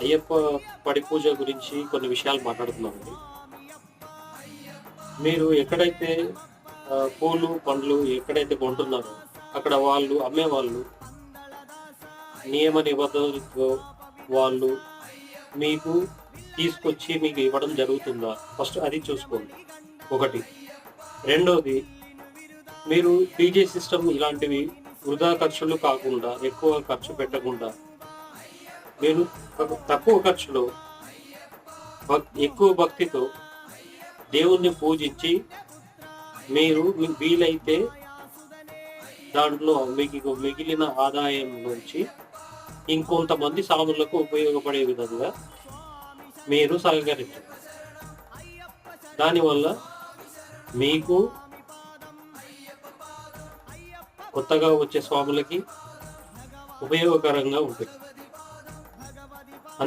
అయ్యప్ప పడి పూజ గురించి కొన్ని విషయాలు మాట్లాడుతున్నామండి. మీరు ఎక్కడైతే పూలు, పండ్లు ఎక్కడైతే కొంటున్నారో అక్కడ వాళ్ళు అమ్మేవాళ్ళు నియమ నిబంధనలతో వాళ్ళు మీకు తీసుకొచ్చి మీకు ఇవ్వడం జరుగుతుందా? ఫస్ట్ అది చూసుకోండి. ఒకటి. రెండోది, మీరు డీజే సిస్టమ్ ఇలాంటివి వృధా ఖర్చులు కాకుండా, ఎక్కువ ఖర్చు పెట్టకుండా, మీరు తక్కువ ఖర్చులో ఎక్కువ భక్తితో దేవుణ్ణి పూజించి, మీరు మీకు వీలైతే దాంట్లో మీకు మిగిలిన ఆదాయం నుంచి ఇంకొంతమంది సాధులకు ఉపయోగపడే విధంగా మీరు సహకరించండి. దానివల్ల మీకు, కొత్తగా వచ్చే స్వాములకి ఉపయోగకరంగా ఉంటుంది.